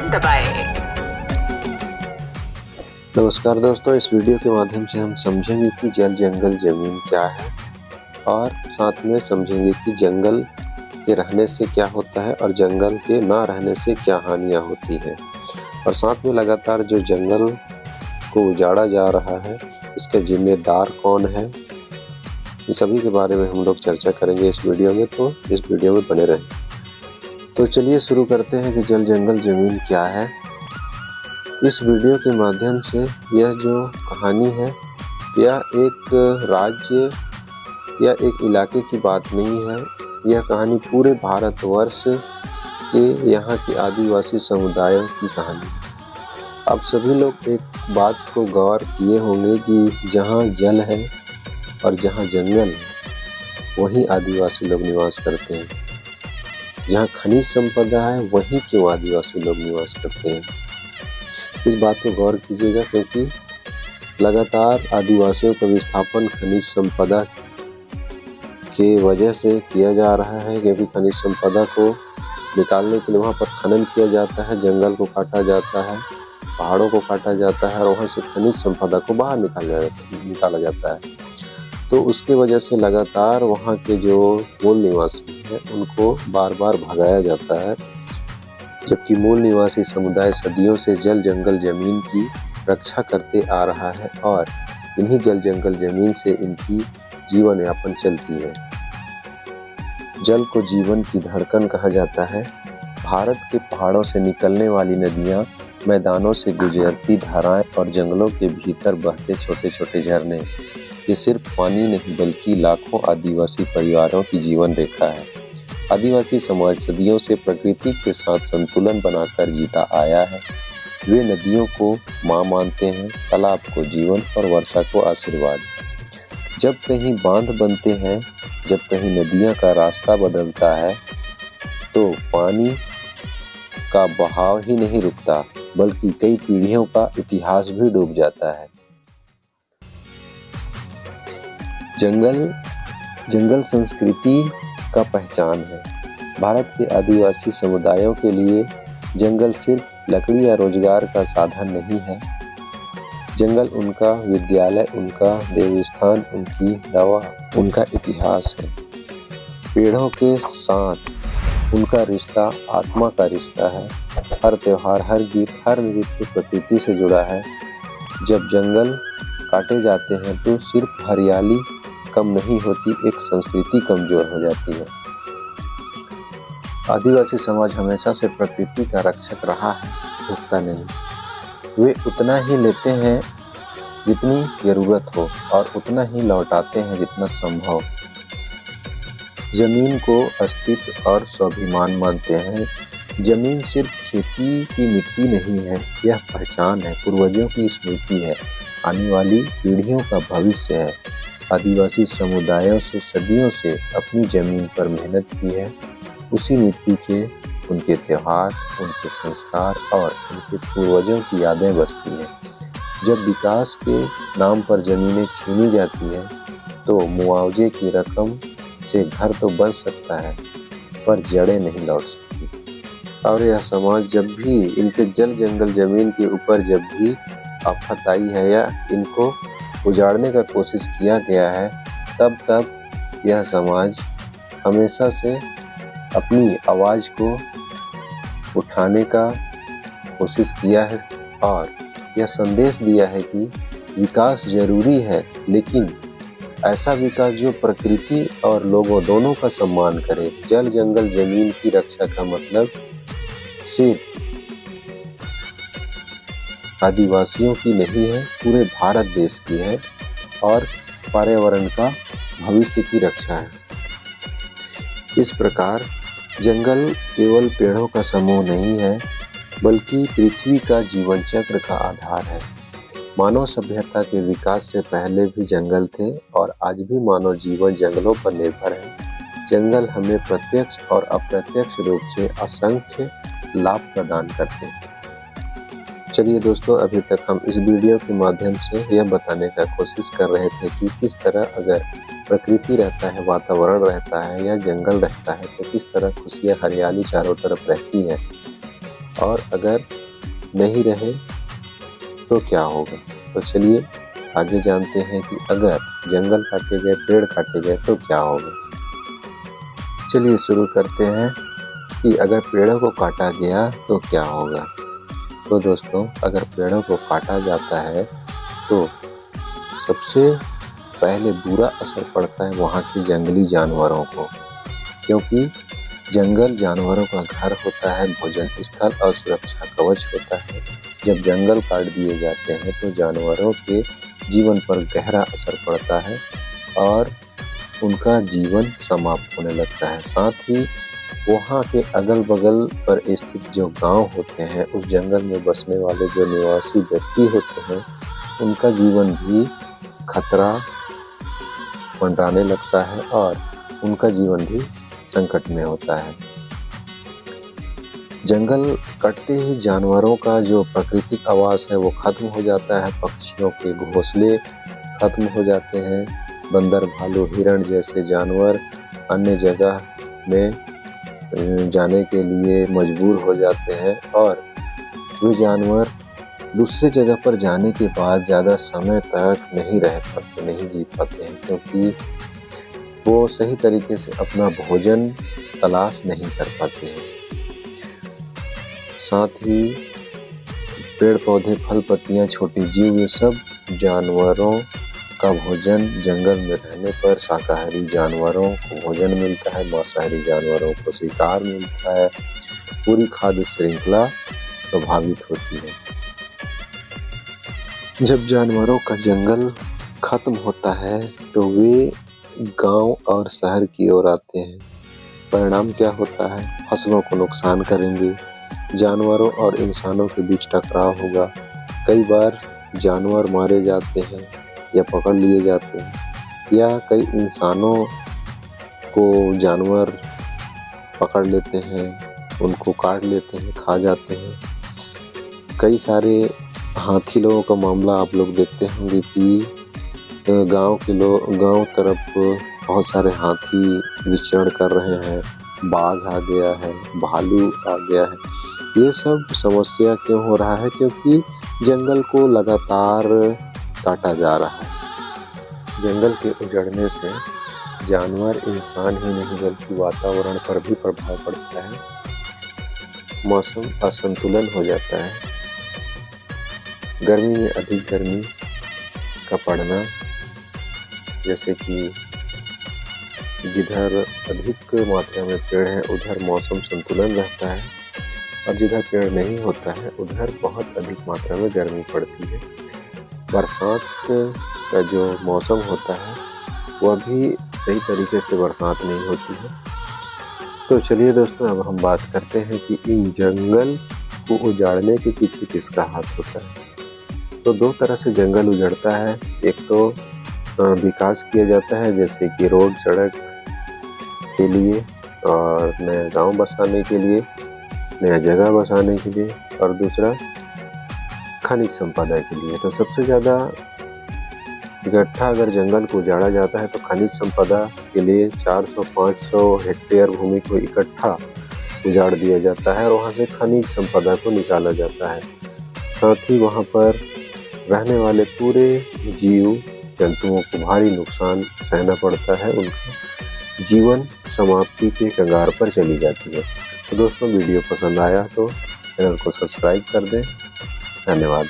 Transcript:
Button दबाएं। नमस्कार दोस्तों, इस वीडियो के माध्यम से हम समझेंगे कि जल जंगल जमीन क्या है और साथ में समझेंगे कि जंगल के रहने से क्या होता है और जंगल के ना रहने से क्या हानियां होती हैं, और साथ में लगातार जो जंगल को उजाड़ा जा रहा है इसका जिम्मेदार कौन है, इन सभी के बारे में हम लोग चर्चा करेंगे इस वीडियो में। तो इस वीडियो में बने रहें। तो चलिए शुरू करते हैं कि जल जंगल जमीन क्या है। इस वीडियो के माध्यम से यह जो कहानी है यह एक राज्य या एक इलाके की बात नहीं है, यह कहानी पूरे भारतवर्ष के यहाँ के आदिवासी समुदायों की कहानी है। अब सभी लोग एक बात को गौर किए होंगे कि जहाँ जल है और जहाँ जंगल है वहीं आदिवासी लोग निवास करते हैं, जहाँ खनिज संपदा है वहीं क्यों आदिवासी लोग निवास करते हैं। इस बात को गौर कीजिएगा, क्योंकि लगातार आदिवासियों का विस्थापन खनिज संपदा के वजह से किया जा रहा है, क्योंकि खनिज संपदा को निकालने के लिए वहाँ पर खनन किया जाता है, जंगल को काटा जाता है, पहाड़ों को काटा जाता है और वहाँ से खनिज संपदा को बाहर निकाला जाता है। तो उसके वजह से लगातार वहाँ के जो मूल निवासी हैं उनको बार बार भगाया जाता है, जबकि मूल निवासी समुदाय सदियों से जल जंगल जमीन की रक्षा करते आ रहा है और इन्हीं जल जंगल जमीन से इनकी जीवन यापन चलती है। जल को जीवन की धड़कन कहा जाता है। भारत के पहाड़ों से निकलने वाली नदियां, मैदानों से गुजरती धाराएं और जंगलों के भीतर बहते छोटे छोटे झरने, ये सिर्फ पानी नहीं बल्कि लाखों आदिवासी परिवारों की जीवन रेखा है। आदिवासी समाज सदियों से प्रकृति के साथ संतुलन बनाकर जीता आया है। वे नदियों को माँ मानते हैं, तालाब को जीवन और वर्षा को आशीर्वाद। जब कहीं बांध बनते हैं, जब कहीं नदियाँ का रास्ता बदलता है, तो पानी का बहाव ही नहीं रुकता बल्कि कई पीढ़ियों का इतिहास भी डूब जाता है। जंगल संस्कृति का पहचान है। भारत के आदिवासी समुदायों के लिए जंगल सिर्फ लकड़ी या रोजगार का साधन नहीं है। जंगल उनका विद्यालय, उनका देवस्थान, उनकी दवा, उनका इतिहास है। पेड़ों के साथ उनका रिश्ता आत्मा का रिश्ता है। हर त्योहार, हर गीत, हर नृत्य प्रकृति से जुड़ा है। जब जंगल काटे जाते हैं तो सिर्फ हरियाली कम नहीं होती, एक संस्कृति कमजोर हो जाती है। आदिवासी समाज हमेशा से प्रकृति का रक्षक रहा है, भुगता नहीं। वे उतना ही लेते हैं जितनी जरूरत हो और उतना ही लौटाते हैं जितना संभव। जमीन को अस्तित्व और स्वाभिमान मानते हैं। जमीन सिर्फ खेती की मिट्टी नहीं है, यह पहचान है, पूर्वजों की स्मृति है, आने वाली पीढ़ियों का भविष्य है। आदिवासी समुदायों से सदियों से अपनी जमीन पर मेहनत की है। उसी मिट्टी के उनके त्योहार, उनके संस्कार और उनके पूर्वजों की यादें बसती हैं। जब विकास के नाम पर जमीनें छीनी जाती हैं तो मुआवजे की रकम से घर तो बन सकता है पर जड़ें नहीं लौट सकती। और यह समाज जब भी इनके जल जंगल जमीन के ऊपर जब भी आफत आई है या इनको उजाड़ने का कोशिश किया गया है, तब यह समाज हमेशा से अपनी आवाज़ को उठाने का कोशिश किया है और यह संदेश दिया है कि विकास जरूरी है, लेकिन ऐसा विकास जो प्रकृति और लोगों दोनों का सम्मान करे। जल जंगल जमीन की रक्षा का मतलब सिर्फ आदिवासियों की नहीं है, पूरे भारत देश की है और पर्यावरण का भविष्य की रक्षा है। इस प्रकार जंगल केवल पेड़ों का समूह नहीं है बल्कि पृथ्वी का जीवन चक्र का आधार है। मानव सभ्यता के विकास से पहले भी जंगल थे और आज भी मानव जीवन जंगलों पर निर्भर है। जंगल हमें प्रत्यक्ष और अप्रत्यक्ष रूप से असंख्य लाभ प्रदान करते हैं। चलिए दोस्तों, अभी तक हम इस वीडियो के माध्यम से यह बताने का कोशिश कर रहे थे कि किस तरह अगर प्रकृति रहता है, वातावरण रहता है या जंगल रहता है तो किस तरह खुशियाँ हरियाली चारों तरफ रहती है, और अगर नहीं रहे तो क्या होगा। तो चलिए आगे जानते हैं कि अगर जंगल काटे गए, पेड़ काटे गए तो क्या होगा। चलिए शुरू करते हैं कि अगर पेड़ों को काटा गया तो क्या होगा। तो दोस्तों, अगर पेड़ों को काटा जाता है तो सबसे पहले बुरा असर पड़ता है वहाँ के जंगली जानवरों को, क्योंकि जंगल जानवरों का घर होता है, भोजन स्थल और सुरक्षा कवच होता है। जब जंगल काट दिए जाते हैं तो जानवरों के जीवन पर गहरा असर पड़ता है और उनका जीवन समाप्त होने लगता है। साथ ही वहाँ के अगल बगल पर स्थित जो गांव होते हैं, उस जंगल में बसने वाले जो निवासी व्यक्ति होते हैं, उनका जीवन भी खतरा मंडराने लगता है और उनका जीवन भी संकट में होता है। जंगल कटते ही जानवरों का जो प्राकृतिक आवास है वो खत्म हो जाता है, पक्षियों के घोंसले खत्म हो जाते हैं, बंदर, भालू, हिरण जैसे जानवर अन्य जगह में जाने के लिए मजबूर हो जाते हैं और वे जानवर दूसरे जगह पर जाने के बाद ज़्यादा समय तक नहीं रह पाते, नहीं जी पाते हैं, क्योंकि वो सही तरीके से अपना भोजन तलाश नहीं कर पाते हैं। साथ ही पेड़ पौधे, फल पत्तियां, छोटे जीव, ये सब जानवरों का भोजन जंगल में रहने पर शाकाहारी जानवरों को भोजन मिलता है, मांसाहारी जानवरों को शिकार मिलता है, पूरी खाद्य श्रृंखला प्रभावित होती है। जब जानवरों का जंगल खत्म होता है तो वे गांव और शहर की ओर आते हैं। परिणाम क्या होता है? फसलों को नुकसान करेंगे, जानवरों और इंसानों के बीच टकराव होगा, कई बार जानवर मारे जाते हैं या पकड़ लिए जाते हैं, या कई इंसानों को जानवर पकड़ लेते हैं, उनको काट लेते हैं, खा जाते हैं। कई सारे हाथी लोगों का मामला आप लोग देखते होंगे कि गांव तरफ बहुत सारे हाथी विचरण कर रहे हैं, बाघ आ गया है, भालू आ गया है। ये सब समस्या क्यों हो रहा है? क्योंकि जंगल को लगातार काटा जा रहा है। जंगल के उजड़ने से जानवर, इंसान ही नहीं बल्कि वातावरण पर भी प्रभाव पड़ता है। मौसम असंतुलन हो जाता है, गर्मी में अधिक गर्मी का पड़ना, जैसे कि जिधर अधिक मात्रा में पेड़ हैं उधर मौसम संतुलन रहता है और जिधर पेड़ नहीं होता है उधर बहुत अधिक मात्रा में गर्मी पड़ती है। बरसात का जो मौसम होता है वह भी सही तरीके से बरसात नहीं होती है। तो चलिए दोस्तों, अब हम बात करते हैं कि इन जंगल को उजाड़ने के पीछे किसका हाथ होता है। तो दो तरह से जंगल उजड़ता है। एक तो विकास किया जाता है, जैसे कि रोड, सड़क के लिए और नया गांव बसाने के लिए, नया जगह बसाने के लिए, और दूसरा खनिज संपदा के लिए। तो सबसे ज़्यादा इकट्ठा अगर जंगल को उजाड़ा जाता है तो खनिज संपदा के लिए 400-500 हेक्टेयर भूमि को इकट्ठा उजाड़ दिया जाता है और वहाँ से खनिज संपदा को निकाला जाता है। साथ ही वहाँ पर रहने वाले पूरे जीव जंतुओं को भारी नुकसान सहना पड़ता है, उनका जीवन समाप्ति के कगार पर चली जाती है। तो दोस्तों, वीडियो पसंद आया तो चैनल को सब्सक्राइब कर दें। धन्यवाद।